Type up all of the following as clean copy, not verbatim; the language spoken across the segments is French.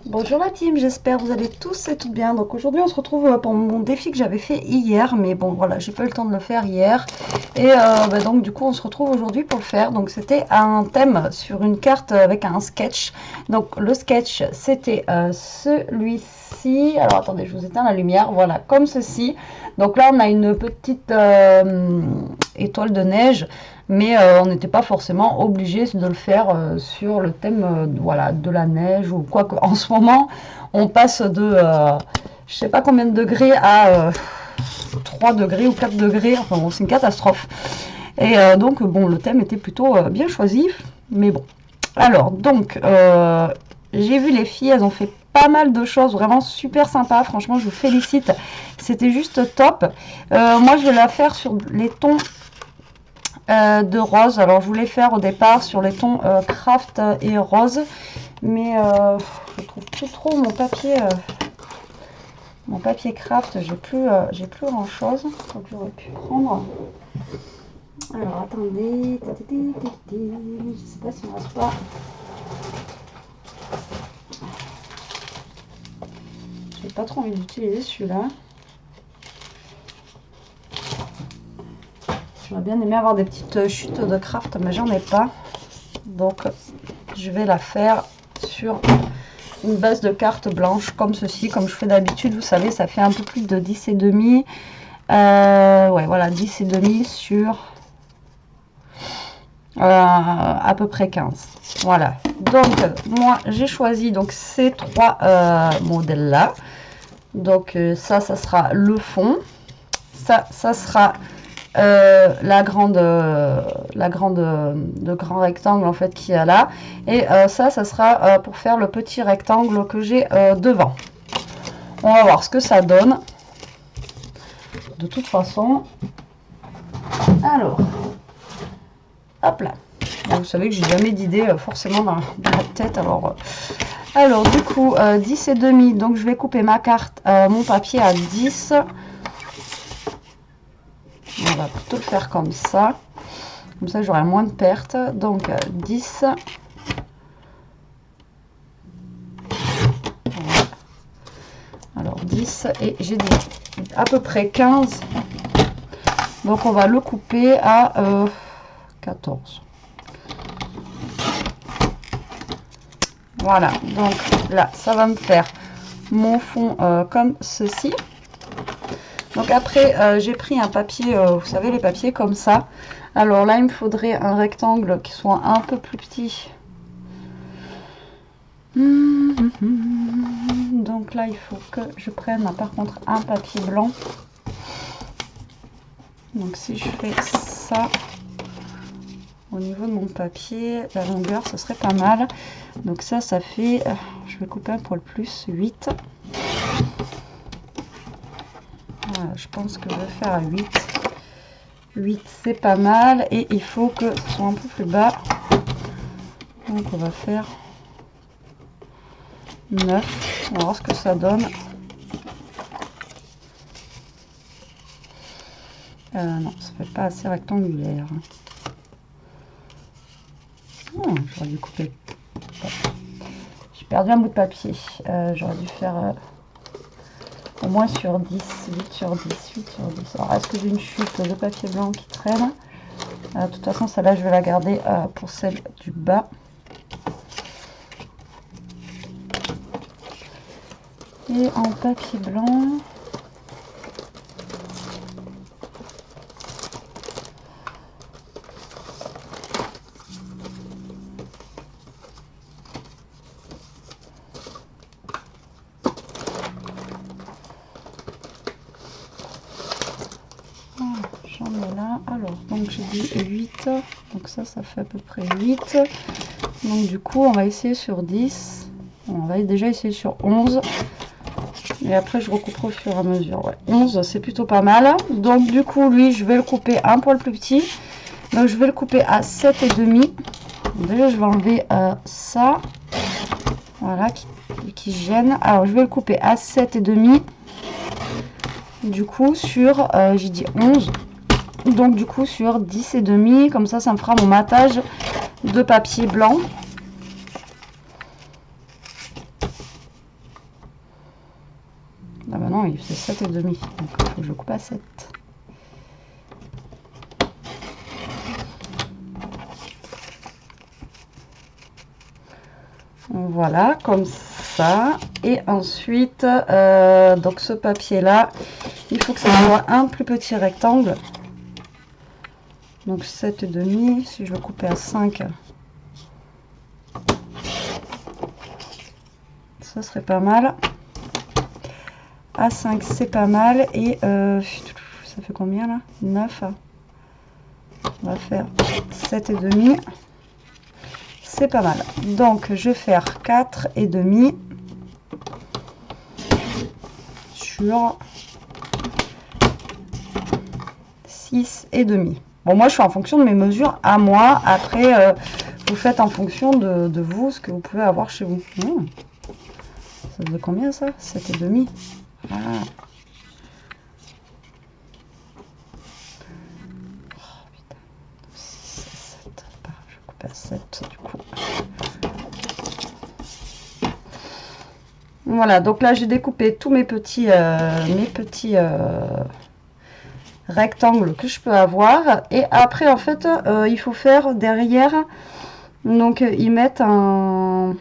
Bonjour la team, j'espère que vous allez tous et toutes bien. Donc aujourd'hui on se retrouve pour mon défi que j'avais fait hier, mais bon voilà, j'ai pas eu le temps de le faire hier. Et donc du coup on se retrouve aujourd'hui pour le faire. Donc c'était un thème sur une carte avec un sketch. Donc le sketch c'était celui-ci. Alors attendez, je vous éteins la lumière, voilà, comme ceci. Donc là on a une petite étoile de neige. Mais on n'était pas forcément obligé de le faire sur le thème voilà, de la neige ou quoi que. En ce moment, on passe de je sais pas combien de degrés à 3 degrés ou 4 degrés. Enfin bon, c'est une catastrophe. Et donc, bon, le thème était plutôt bien choisi. Mais bon. Alors, donc, j'ai vu les filles, elles ont fait pas mal de choses vraiment super sympas. Franchement, je vous félicite. C'était juste top. Moi, je vais la faire sur les tons de rose. Alors je voulais faire au départ sur les tons craft et rose, mais je trouve plus trop mon papier craft. J'ai plus grand chose, donc j'aurais pu prendre. Alors attendez, je sais pas si on reste pas. J'ai pas trop envie d'utiliser celui-là. J'aurais bien aimé avoir des petites chutes de craft, mais j'en ai pas. Donc, je vais la faire sur une base de carte blanche, comme ceci, comme je fais d'habitude. Vous savez, ça fait un peu plus de 10,5. Ouais, voilà, 10,5 sur à peu près 15. Voilà. Donc, moi, j'ai choisi donc ces trois modèles-là. Donc, ça sera le fond. Ça sera le grand rectangle en fait qu'il y a là, et ça sera pour faire le petit rectangle que j'ai devant. On va voir ce que ça donne de toute façon. Alors hop là, vous savez que j'ai jamais d'idée forcément dans la tête. Alors du coup 10,5, donc je vais couper ma carte, mon papier à 10. On va plutôt le faire comme ça j'aurai moins de pertes. Donc 10. Voilà. Alors 10 et j'ai dit à peu près 15. Donc on va le couper à 14. Voilà, donc là ça va me faire mon fond comme ceci. Donc après j'ai pris un papier, vous savez les papiers comme ça. Alors là il me faudrait un rectangle qui soit un peu plus petit. Donc là il faut que je prenne par contre un papier blanc. Donc si je fais ça au niveau de mon papier, la longueur ce serait pas mal. Donc ça fait, je vais couper un poil plus, 8. Voilà, je pense que je vais faire à 8. 8 c'est pas mal, et il faut que ce soit un peu plus bas. Donc on va faire 9. On va voir ce que ça donne. Non, ça fait pas assez rectangulaire. J'aurais dû couper. J'ai perdu un bout de papier. J'aurais dû faire au moins sur 10, 8 sur 10, 8 sur 10. Alors, est-ce que j'ai une chute de papier blanc qui traîne? De toute façon, celle-là, je vais la garder pour celle du bas. Et en papier blanc, j'en ai là. Alors, donc j'ai dit 8. Donc ça fait à peu près 8. Donc du coup, on va essayer sur 10. On va déjà essayer sur 11. Et après, je recouperai au fur et à mesure. Ouais. 11, c'est plutôt pas mal. Donc du coup, lui, je vais le couper un poil plus petit. Donc je vais le couper à 7,5. Déjà, je vais enlever ça. Voilà, qui gêne. Alors, je vais le couper à 7,5. Du coup, sur, j'ai dit 11. Donc du coup, sur 10,5. Comme ça me fera mon matage de papier blanc. non, il fait 7 et demi. Donc il faut que je coupe à 7. Voilà, comme ça. Et ensuite, donc ce papier-là, il faut que ça soit un plus petit rectangle. Donc 7 et demi, si je veux couper à 5, ça serait pas mal. À 5, c'est pas mal. Et ça fait combien là? 9. On va faire 7 et demi. C'est pas mal. Donc je vais faire 4 et demi sur 6 et demi. Bon, moi je fais en fonction de mes mesures à moi. Après, vous faites en fonction de vous, ce que vous pouvez avoir chez vous. Ça fait combien ça? 7 et demi. Ah. Oh, putain. 6, 7. Je vais couper à 7 du coup. Voilà, donc là j'ai découpé tous mes petits rectangles que je peux avoir. Et après en fait il faut faire derrière, donc ils mettent une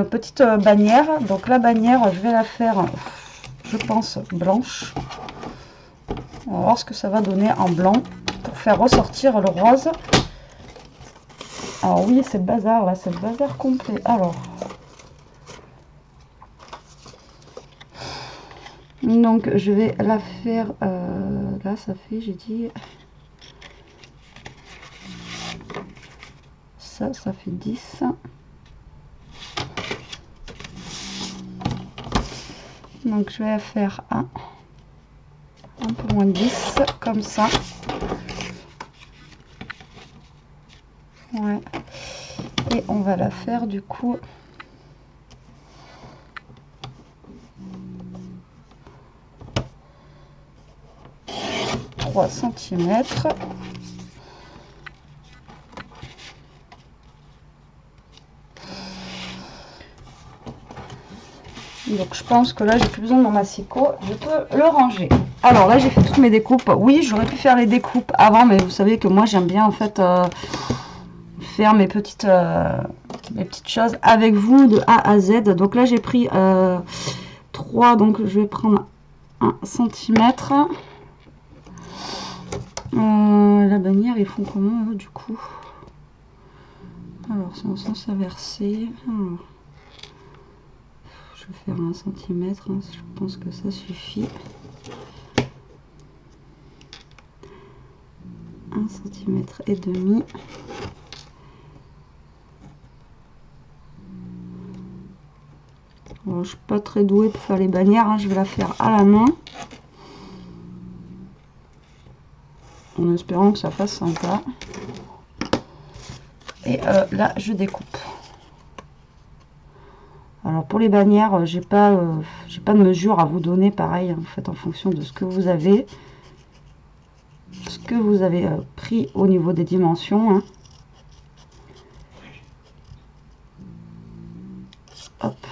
petite bannière. Donc la bannière je vais la faire, je pense, blanche. On va voir ce que ça va donner en blanc pour faire ressortir le rose. Alors oui, c'est le bazar là, c'est le bazar complet. Alors donc je vais la faire là, ça fait, j'ai dit ça fait 10. Donc je vais la faire un peu moins de 10 comme ça. Ouais. Et on va la faire du coup 3 cm. Donc je pense que là j'ai plus besoin de mon massicot, je peux le ranger. Alors là j'ai fait toutes mes découpes. Oui, j'aurais pu faire les découpes avant, mais vous savez que moi j'aime bien en fait faire mes petites choses avec vous de A à Z. Donc là j'ai pris 3, donc je vais prendre 1 cm. La bannière ils font comment du coup? Alors c'est en sens inversé. Alors, je vais faire 1 cm, hein, je pense que ça suffit. 1 cm et demi. Alors, je suis pas très douée pour faire les bannières, hein, je vais la faire à la main. En espérant que ça fasse sympa. Et là, je découpe. Alors pour les bannières, j'ai pas de mesure à vous donner. Pareil, en fait, en fonction de ce que vous avez, pris au niveau des dimensions. Hein. Hop.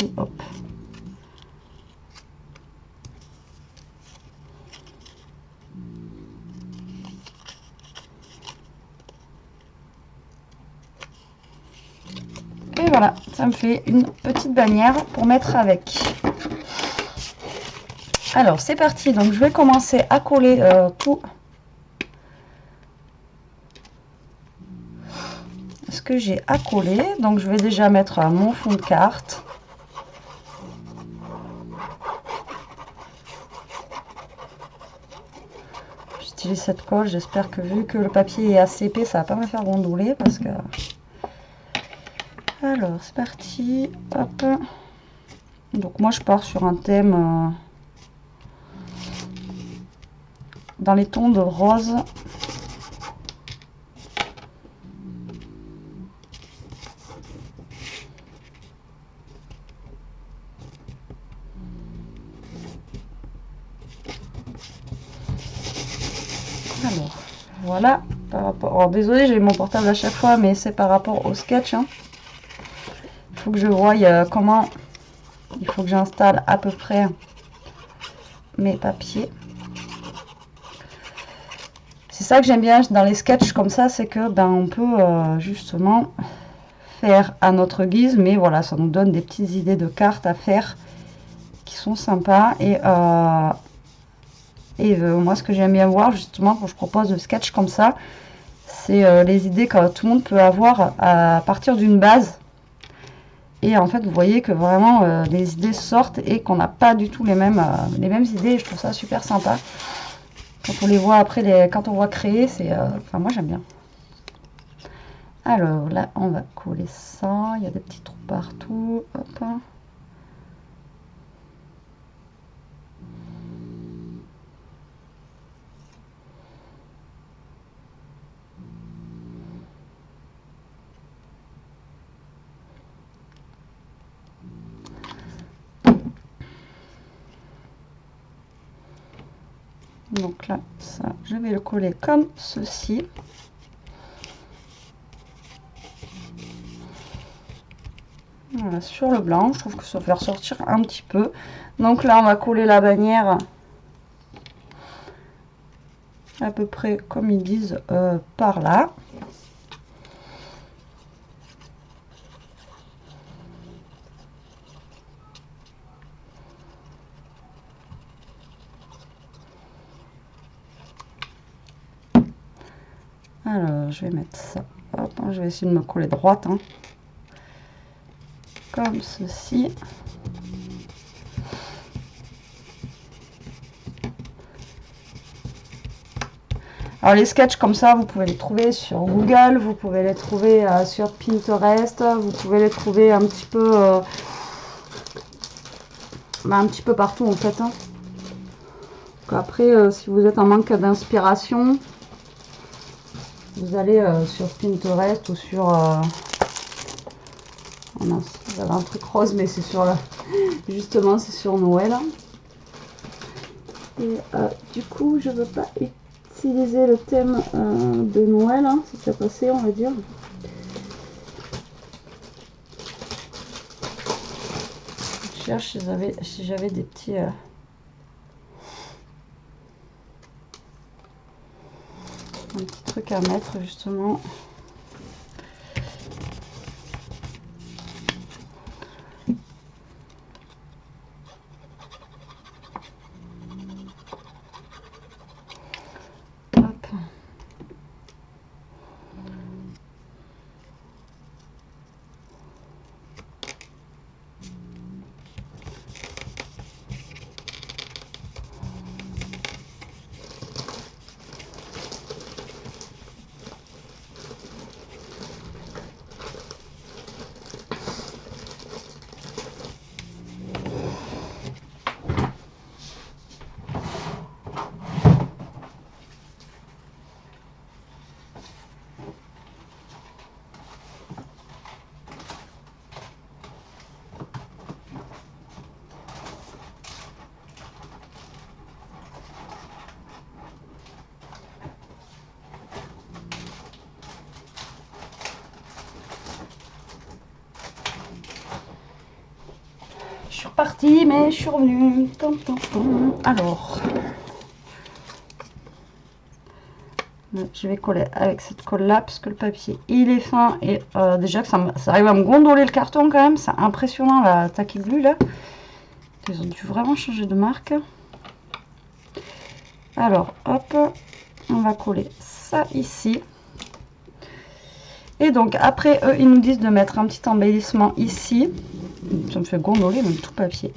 Et hop. Et voilà, ça me fait une petite bannière pour mettre avec. Alors c'est parti, donc je vais commencer à coller tout ce que j'ai à coller. Donc je vais déjà mettre mon fond de carte. J'utilise cette colle, j'espère que vu que le papier est assez épais, ça va pas me faire gondoler parce que... Alors c'est parti, hop. Donc moi je pars sur un thème dans les tons de rose. Alors voilà par rapport... Alors, désolé, j'ai mon portable à chaque fois, mais c'est par rapport au sketch. Hein. Il faut que je voie comment... Il faut que j'installe à peu près mes papiers. C'est ça que j'aime bien dans les sketchs comme ça, c'est que ben on peut justement faire à notre guise, mais voilà, ça nous donne des petites idées de cartes à faire qui sont sympas. Et moi, ce que j'aime bien voir justement quand je propose de sketch comme ça, c'est les idées que tout le monde peut avoir à partir d'une base. Et en fait, vous voyez que vraiment les idées sortent et qu'on n'a pas du tout les mêmes idées. Et je trouve ça super sympa. Quand on les voit après, quand on voit créer, c'est... Enfin, moi, j'aime bien. Alors, là, on va coller ça. Il y a des petits trous partout. Hop. Donc là, ça, je vais le coller comme ceci. Voilà, sur le blanc, je trouve que ça fait ressortir un petit peu. Donc là, on va coller la bannière à peu près comme ils disent par là. Alors, je vais mettre ça. Hop, je vais essayer de me coller droite. Hein. Comme ceci. Alors les sketchs comme ça, vous pouvez les trouver sur Google, vous pouvez les trouver sur Pinterest, vous pouvez les trouver un petit peu partout en fait. Hein. Après, si vous êtes en manque d'inspiration, vous allez sur Pinterest ou sur... Oh non, j'avais un truc rose, mais c'est sur la... Justement, c'est sur Noël. Et du coup, je veux pas utiliser le thème de Noël, hein, si ça passait, on va dire. Je cherche si j'avais des petits... un petit truc à mettre, justement. Je suis repartie, mais je suis revenue. Alors, je vais coller avec cette colle là parce que le papier il est fin et déjà que ça arrive à me gondoler le carton quand même. C'est impressionnant la tacky glue là. Ils ont dû vraiment changer de marque. Alors, hop, on va coller ça ici. Et donc après, eux, ils nous disent de mettre un petit embellissement ici. Ça me fait gondoler même tout papier.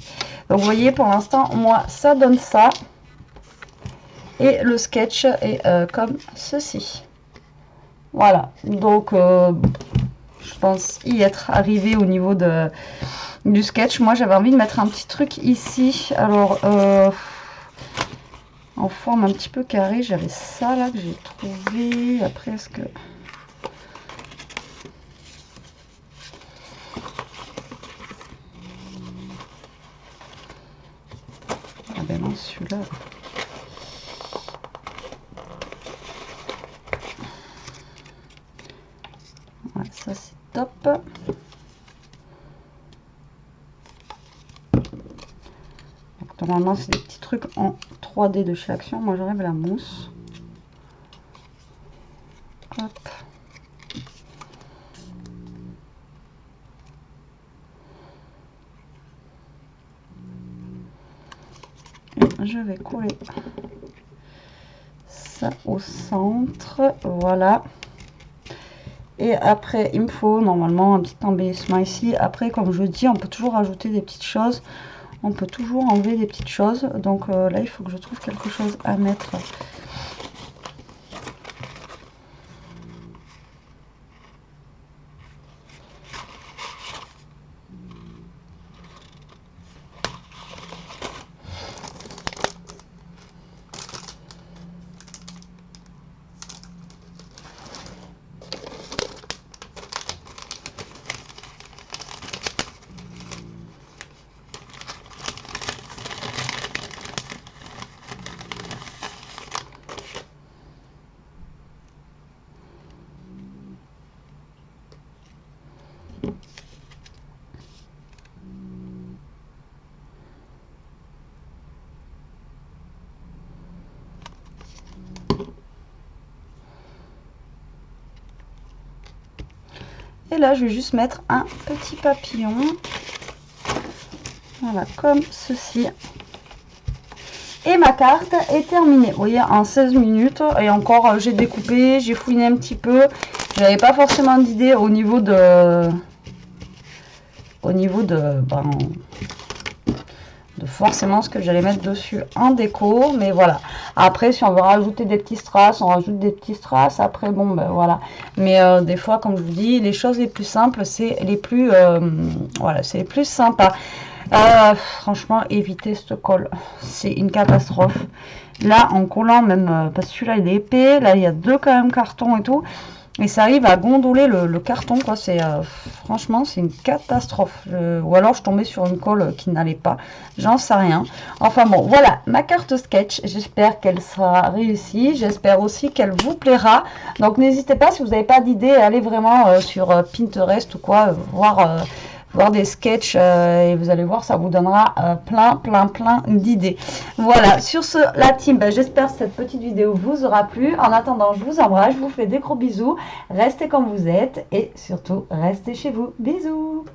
Donc vous voyez, pour l'instant, moi, ça donne ça. Et le sketch est comme ceci. Voilà. Donc, je pense y être arrivé au niveau du sketch. Moi, j'avais envie de mettre un petit truc ici. Alors, en forme un petit peu carrée, j'avais ça là que j'ai trouvé. Après, est-ce que... Ah ben non, celui-là... ça c'est top. Donc, normalement c'est des petits trucs en 3D de chez Action. Moi j'enlève la mousse. Hop. Et je vais coller ça au centre, voilà. Et après il me faut normalement un petit embellissement ici. Après, comme je dis, on peut toujours ajouter des petites choses, on peut toujours enlever des petites choses. Donc là il faut que je trouve quelque chose à mettre. Et là je vais juste mettre un petit papillon, voilà, comme ceci. Et ma carte est terminée, vous voyez, en 16 minutes. Et encore, j'ai découpé, j'ai fouiné un petit peu. J'avais pas forcément d'idée au niveau de forcément ce que j'allais mettre dessus en déco. Mais voilà, après si on veut rajouter des petits strass, on rajoute des petits strass. Après bon ben voilà, mais des fois comme je vous dis, les choses les plus simples c'est les plus voilà, c'est les plus sympas. Franchement, éviter ce col, c'est une catastrophe. Là en collant même, parce que celui-là il est épais, là il y a deux quand même cartons et tout, et ça arrive à gondoler le carton, quoi. C'est franchement c'est une catastrophe. Ou alors je tombais sur une colle qui n'allait pas, j'en sais rien. Enfin bon, voilà ma carte sketch. J'espère qu'elle sera réussie, j'espère aussi qu'elle vous plaira. Donc n'hésitez pas, si vous n'avez pas d'idée, allez vraiment sur Pinterest ou quoi, voir des sketchs, et vous allez voir, ça vous donnera plein d'idées. Voilà, sur ce la team, j'espère que cette petite vidéo vous aura plu. En attendant, je vous embrasse, je vous fais des gros bisous, restez comme vous êtes et surtout restez chez vous. Bisous.